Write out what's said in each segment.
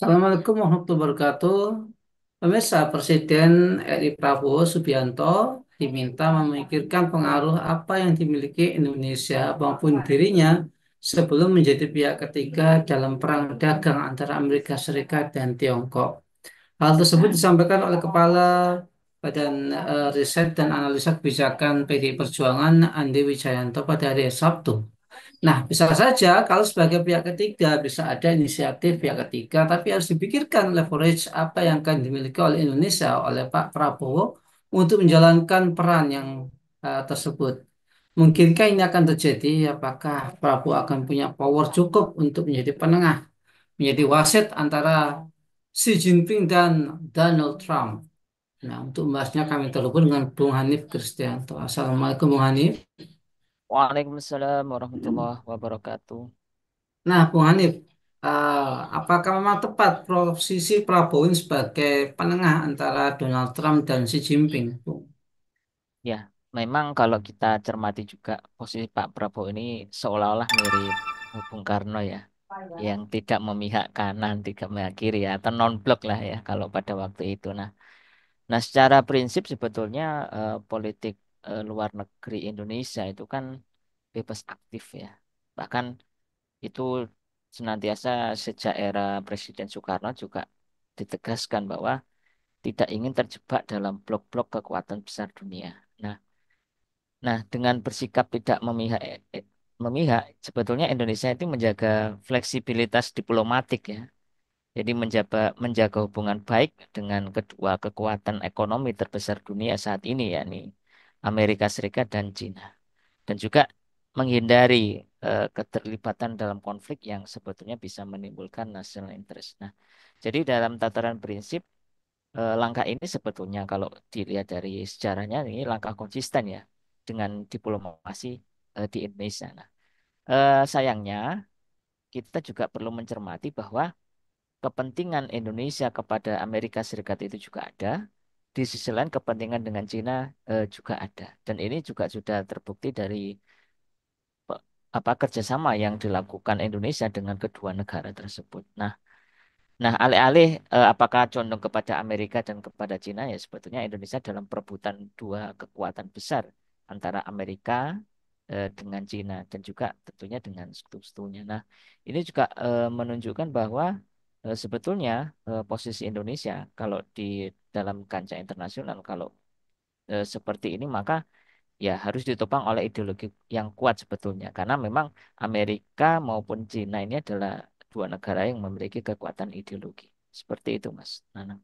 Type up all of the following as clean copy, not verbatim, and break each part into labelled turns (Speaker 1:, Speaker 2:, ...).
Speaker 1: Assalamualaikum warahmatullahi wabarakatuh. Pemirsa Presiden RI Prabowo Subianto diminta memikirkan pengaruh apa yang dimiliki Indonesia maupun dirinya sebelum menjadi pihak ketiga dalam perang dagang antara Amerika Serikat dan Tiongkok. Hal tersebut disampaikan oleh Kepala Badan Riset dan Analisa Kebijakan PDI Perjuangan Andi Wijayanto pada hari Sabtu. Nah, bisa saja kalau sebagai pihak ketiga bisa ada inisiatif pihak ketiga, tapi harus dipikirkan leverage apa yang akan dimiliki oleh Indonesia oleh Pak Prabowo untuk menjalankan peran yang tersebut. Mungkinkah ini akan terjadi? Apakah Prabowo akan punya power cukup untuk menjadi penengah, menjadi wasit antara Xi Jinping dan Donald Trump? Nah, untuk membahasnya kami terhubung dengan Bung Hanif Kristianto. Assalamualaikum, Bung Hanif.
Speaker 2: Waalaikumsalam warahmatullahi wabarakatuh.
Speaker 1: Nah, Bung Hanif, eh, apakah memang tepat posisi Prabowo ini sebagai penengah antara Donald Trump dan Xi Jinping, Bung?
Speaker 2: Ya, memang kalau kita cermati juga posisi Pak Prabowo ini seolah-olah mirip Bung Karno ya, yang tidak memihak kanan, tidak memihak kiri ya, atau non-blok lah ya kalau pada waktu itu. Nah, secara prinsip sebetulnya politik luar negeri Indonesia itu kan bebas aktif ya. Bahkan itu senantiasa sejak era Presiden Soekarno juga ditegaskan bahwa tidak ingin terjebak dalam blok-blok kekuatan besar dunia. Nah, dengan bersikap tidak memihak, sebetulnya Indonesia itu menjaga fleksibilitas diplomatik ya. Jadi menjaga hubungan baik dengan kedua kekuatan ekonomi terbesar dunia saat ini, yakni Amerika Serikat dan Cina. Dan juga menghindari keterlibatan dalam konflik yang sebetulnya bisa menimbulkan national interest. Nah, jadi dalam tataran prinsip langkah ini sebetulnya kalau dilihat dari sejarahnya ini langkah konsisten ya dengan diplomasi di Indonesia. Sayangnya kita juga perlu mencermati bahwa kepentingan Indonesia kepada Amerika Serikat itu juga ada. Di sisi lain kepentingan dengan Cina juga ada. Dan ini juga sudah terbukti dari kerjasama yang dilakukan Indonesia dengan kedua negara tersebut. Nah, alih-alih apakah condong kepada Amerika dan kepada Cina ya sebetulnya Indonesia dalam perebutan dua kekuatan besar antara Amerika dengan Cina dan juga tentunya dengan sekutu-sekutunya. Nah, ini juga menunjukkan bahwa sebetulnya posisi Indonesia kalau di dalam kancah internasional kalau seperti ini maka ya harus ditopang oleh ideologi yang kuat sebetulnya karena memang Amerika maupun Cina ini adalah dua negara yang memiliki kekuatan ideologi seperti itu Mas Nana.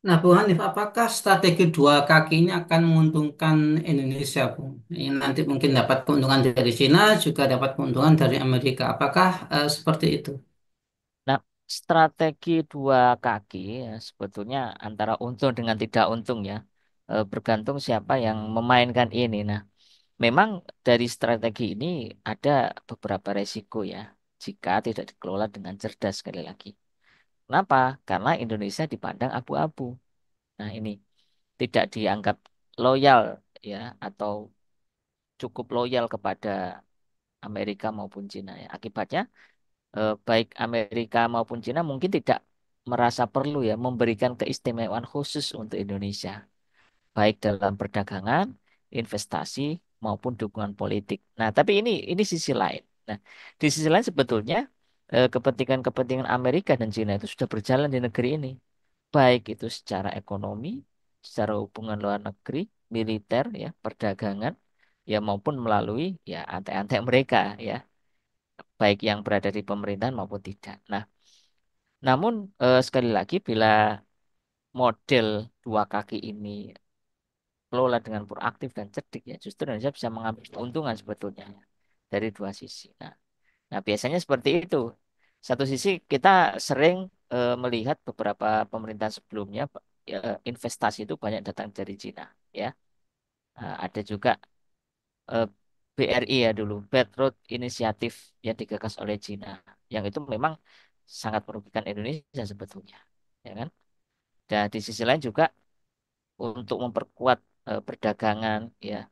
Speaker 1: Nah, Bung Hanif, apakah strategi dua kaki ini akan menguntungkan Indonesia, Bung? Ini nanti mungkin dapat keuntungan dari Cina, juga dapat keuntungan dari Amerika. Apakah seperti itu?
Speaker 2: Nah, strategi dua kaki ya, sebetulnya antara untung dengan tidak untung ya bergantung siapa yang memainkan ini. Nah, memang dari strategi ini ada beberapa resiko ya jika tidak dikelola dengan cerdas sekali lagi. Kenapa? Karena Indonesia dipandang abu-abu. Nah, ini tidak dianggap loyal ya atau cukup loyal kepada Amerika maupun Cina ya. Akibatnya baik Amerika maupun Cina mungkin tidak merasa perlu ya memberikan keistimewaan khusus untuk Indonesia, baik dalam perdagangan, investasi maupun dukungan politik. Nah, tapi ini sisi lain. Nah, di sisi lain sebetulnya kepentingan-kepentingan Amerika dan Cina itu sudah berjalan di negeri ini, baik itu secara ekonomi, secara hubungan luar negeri, militer ya, perdagangan ya maupun melalui ya antek-antek mereka ya, baik yang berada di pemerintahan maupun tidak. Nah, namun sekali lagi bila model dua kaki ini kelola dengan proaktif dan cerdik ya justru Indonesia bisa mengambil keuntungan sebetulnya ya, dari dua sisi. Nah, biasanya seperti itu. Satu sisi kita sering melihat beberapa pemerintahan sebelumnya ya, investasi itu banyak datang dari Cina ya. Ada juga eh, BRI ya dulu, Belt Road Initiative yang digagas oleh Cina, yang itu memang sangat merugikan Indonesia sebetulnya, ya kan? Dan di sisi lain juga untuk memperkuat perdagangan ya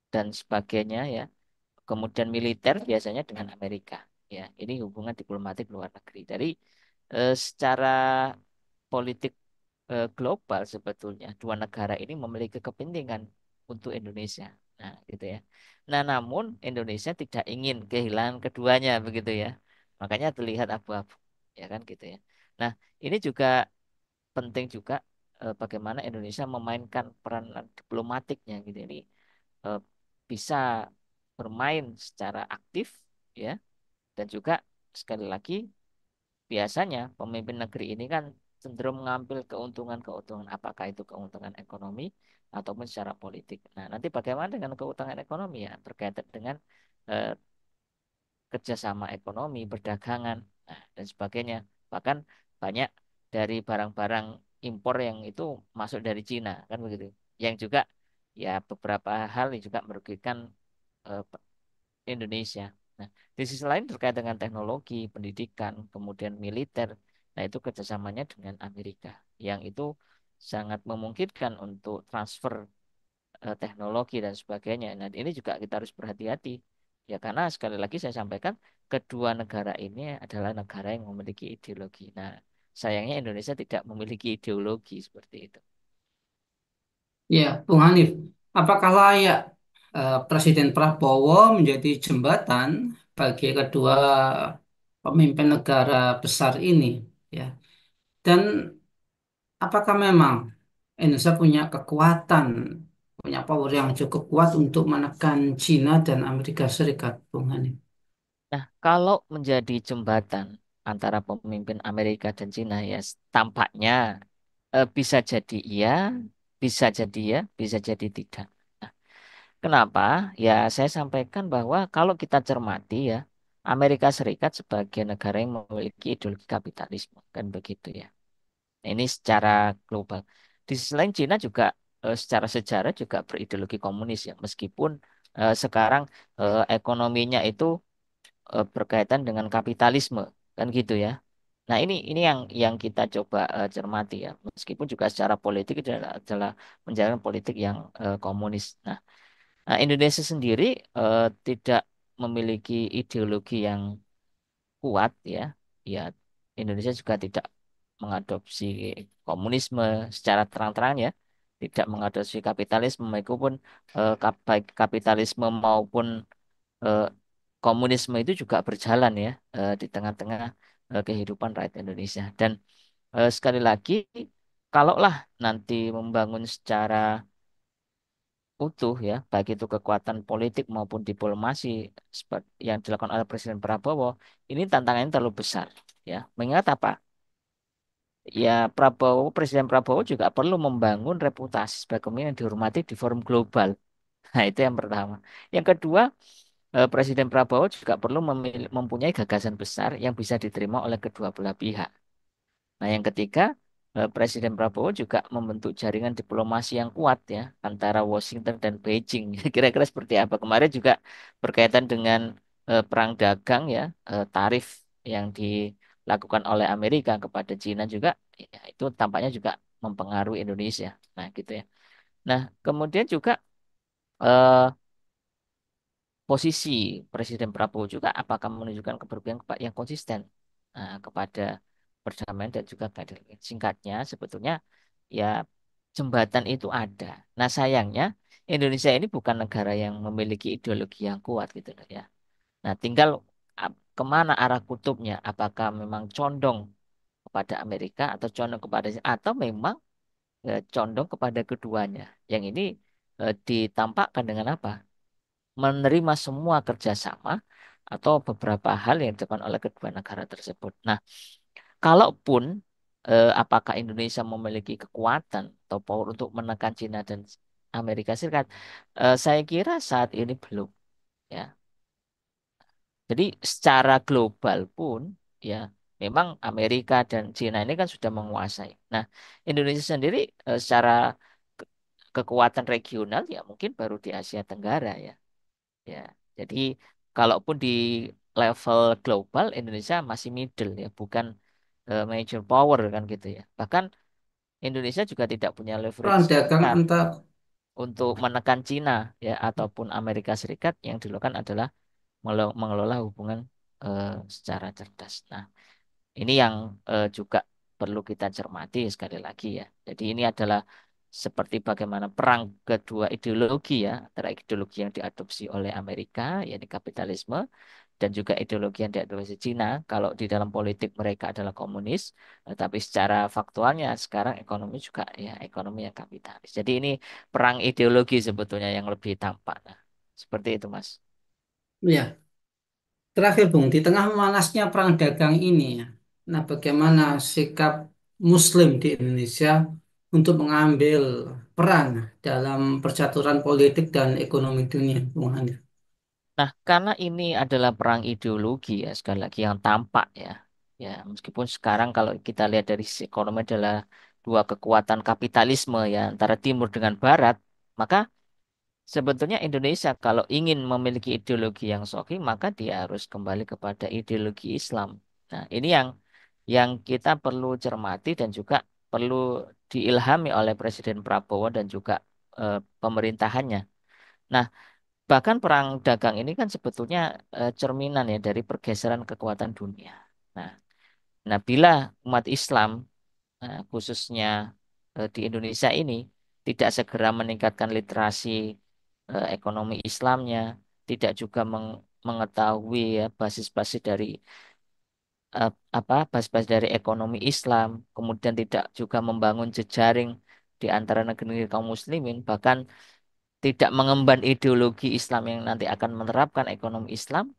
Speaker 2: dan sebagainya ya. Kemudian militer biasanya dengan Amerika. Ya, ini hubungan diplomatik luar negeri. secara politik global sebetulnya dua negara ini memiliki kepentingan untuk Indonesia. Nah, gitu ya. Nah, namun Indonesia tidak ingin kehilangan keduanya begitu ya. Makanya terlihat abu-abu, ya kan gitu ya. Nah, ini juga penting juga bagaimana Indonesia memainkan peran diplomatiknya gitu. Ini eh, bisa bermain secara aktif ya dan juga sekali lagi biasanya pemimpin negeri ini kan cenderung mengambil keuntungan-keuntungan, apakah itu keuntungan ekonomi ataupun secara politik. Nah, nanti bagaimana dengan keuntungan ekonomi ya berkaitan dengan eh, kerjasama ekonomi, perdagangan, nah, dan sebagainya. Bahkan banyak dari barang-barang impor yang itu masuk dari Cina kan begitu. Yang juga ya beberapa hal yang juga merugikan eh, Indonesia. Nah, di sisi lain terkait dengan teknologi, pendidikan, kemudian militer, nah itu kerjasamanya dengan Amerika, yang itu sangat memungkinkan untuk transfer teknologi dan sebagainya. Nah, ini juga kita harus berhati-hati. Ya, karena sekali lagi saya sampaikan, kedua negara ini adalah negara yang memiliki ideologi. Nah, sayangnya Indonesia tidak memiliki ideologi seperti itu.
Speaker 1: Ya, Bung Hanif, apakah layak Presiden Prabowo menjadi jembatan bagi kedua pemimpin negara besar ini? Ya, dan apakah memang Indonesia punya kekuatan, punya power yang cukup kuat untuk menekan Cina dan Amerika Serikat, Bung Hanif?
Speaker 2: Nah, kalau menjadi jembatan antara pemimpin Amerika dan Cina ya tampaknya bisa jadi iya, bisa jadi ya, bisa jadi tidak. Nah, kenapa? Ya, saya sampaikan bahwa kalau kita cermati ya, Amerika Serikat sebagai negara yang memiliki ideologi kapitalisme, kan begitu ya. Nah, ini secara global. Di sisi lain Cina juga secara sejarah juga berideologi komunis ya, meskipun sekarang ekonominya itu berkaitan dengan kapitalisme, kan gitu ya. Nah, ini yang kita coba cermati ya. Meskipun juga secara politik itu adalah menjalankan politik yang komunis. Nah, Indonesia sendiri tidak memiliki ideologi yang kuat ya. Ya, Indonesia juga tidak mengadopsi komunisme secara terang-terang ya. Tidak mengadopsi kapitalisme meskipun baik kapitalisme maupun eh, komunisme itu juga berjalan ya di tengah-tengah kehidupan rakyat Indonesia. Dan sekali lagi, kalaulah nanti membangun secara utuh ya, baik itu kekuatan politik maupun diplomasi yang dilakukan oleh Presiden Prabowo, ini tantangannya terlalu besar ya. Mengingat apa? Ya Presiden Prabowo juga perlu membangun reputasi sebagai pemimpin yang dihormati di forum global. Nah, itu yang pertama. Yang kedua, Presiden Prabowo juga perlu mempunyai gagasan besar yang bisa diterima oleh kedua belah pihak. Nah, yang ketiga, Presiden Prabowo juga membentuk jaringan diplomasi yang kuat ya antara Washington dan Beijing. Kira-kira seperti apa? Kemarin juga berkaitan dengan perang dagang ya, tarif yang dilakukan oleh Amerika kepada Cina juga ya, itu tampaknya juga mempengaruhi Indonesia. Nah, gitu ya. Nah, kemudian juga eh, posisi Presiden Prabowo juga apakah menunjukkan keberpihakan yang konsisten kepada perdamaian dan juga keadilan. Singkatnya, sebetulnya ya jembatan itu ada. Nah, sayangnya Indonesia ini bukan negara yang memiliki ideologi yang kuat gitu loh ya. Nah, tinggal kemana arah kutubnya? Apakah memang condong kepada Amerika atau condong kepada atau memang condong kepada keduanya? Yang ini ditampakkan dengan apa? Menerima semua kerjasama atau beberapa hal yang dilakukan oleh kedua negara tersebut. Nah, kalaupun apakah Indonesia memiliki kekuatan atau power untuk menekan Cina dan Amerika Serikat, saya kira saat ini belum. Ya, jadi secara global pun, ya, memang Amerika dan Cina ini kan sudah menguasai. Nah, Indonesia sendiri secara ke- kekuatan regional ya mungkin baru di Asia Tenggara ya. Ya, jadi kalaupun di level global Indonesia masih middle ya, bukan major power kan gitu ya. Bahkan Indonesia juga tidak punya leverage
Speaker 1: Perang dagang
Speaker 2: besar
Speaker 1: antar
Speaker 2: untuk menekan Cina ya ataupun Amerika Serikat yang dilakukan adalah mengelola hubungan secara cerdas. Nah, Ini yang juga perlu kita cermati sekali lagi ya. Jadi ini adalah seperti bagaimana perang kedua ideologi ya, antara ideologi yang diadopsi oleh Amerika, yakni kapitalisme, dan juga ideologi yang diadopsi Cina. Kalau di dalam politik mereka adalah komunis, tapi secara faktualnya sekarang ekonomi juga ya ekonomi yang kapitalis. Jadi ini perang ideologi sebetulnya yang lebih tampak. Nah, seperti itu, Mas.
Speaker 1: Ya, terakhir Bung, di tengah memanasnya perang dagang ini ya, nah bagaimana sikap Muslim di Indonesia untuk mengambil peran dalam percaturan politik dan ekonomi dunia, Bung Hanif?
Speaker 2: Nah, karena ini adalah perang ideologi ya, sekali lagi yang tampak ya. Ya, meskipun sekarang kalau kita lihat dari sisi ekonomi adalah dua kekuatan kapitalisme ya, antara timur dengan barat, maka sebetulnya Indonesia kalau ingin memiliki ideologi yang sahih, maka dia harus kembali kepada ideologi Islam. Nah, ini yang kita perlu cermati dan juga perlu diilhami oleh Presiden Prabowo dan juga pemerintahannya. Nah, bahkan perang dagang ini kan sebetulnya cerminan ya dari pergeseran kekuatan dunia. Nah, bila umat Islam khususnya di Indonesia ini tidak segera meningkatkan literasi ekonomi Islamnya, tidak juga mengetahui ya basis-basis dari basis-basis dari ekonomi Islam, kemudian tidak juga membangun jejaring di antara negeri-negeri kaum muslimin, bahkan tidak mengemban ideologi Islam yang nanti akan menerapkan ekonomi Islam,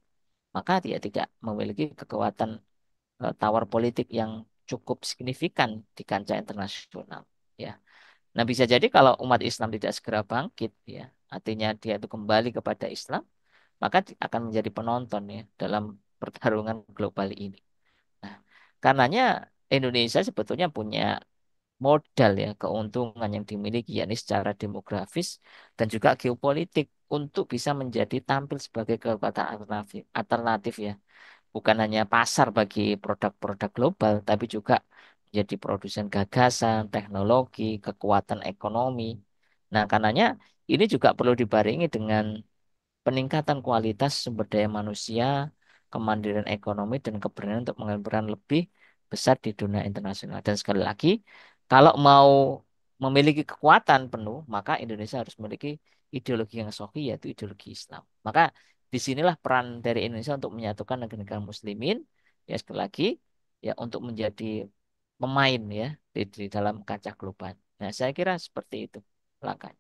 Speaker 2: maka dia tidak memiliki kekuatan tawar politik yang cukup signifikan di kancah internasional. Ya. Nah, bisa jadi kalau umat Islam tidak segera bangkit, ya, artinya dia itu kembali kepada Islam, maka akan menjadi penonton ya dalam pertarungan global ini. Nah, karenanya Indonesia sebetulnya punya modal ya keuntungan yang dimiliki yakni secara demografis dan juga geopolitik untuk bisa menjadi tampil sebagai kekuatan alternatif, alternatif ya bukan hanya pasar bagi produk-produk global, tapi juga menjadi produsen gagasan, teknologi, kekuatan ekonomi. Nah, karenanya ini juga perlu dibarengi dengan peningkatan kualitas sumber daya manusia, kemandirian ekonomi, dan keberanian untuk mengambil peran lebih besar di dunia internasional. Dan sekali lagi, kalau mau memiliki kekuatan penuh, maka Indonesia harus memiliki ideologi yang sahih, yaitu ideologi Islam. Maka disinilah peran dari Indonesia untuk menyatukan negara-negara muslimin, ya sekali lagi, ya untuk menjadi pemain ya di dalam kancah global. Nah, saya kira seperti itu langkahnya.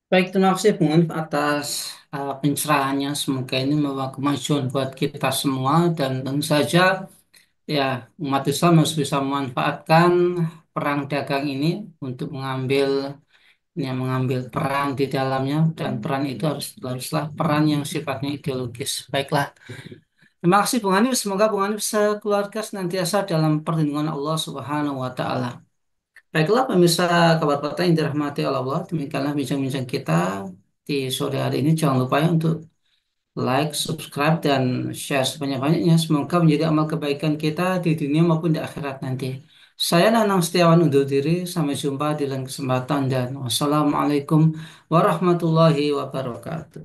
Speaker 1: Baik, terima kasih Bung Hanif atas pencerahannya. Semoga ini membawa kemajuan buat kita semua dan tentu saja ya umat Islam harus bisa memanfaatkan perang dagang ini untuk mengambil peran di dalamnya dan peran itu haruslah peran yang sifatnya ideologis. Baiklah, terima kasih Bung Hanif. Semoga Bung Hanif sekeluarga senantiasa dalam perlindungan Allah Subhanahu wa taala. Baiklah pemirsa kabar kota yang dirahmati Allah, demikianlah bincang-bincang kita di sore hari ini. Jangan lupa ya untuk like, subscribe, dan share sebanyak-banyaknya. Semoga menjadi amal kebaikan kita di dunia maupun di akhirat nanti. Saya Nanang Setiawan undur diri. Sampai jumpa di lain kesempatan dan wassalamualaikum warahmatullahi wabarakatuh.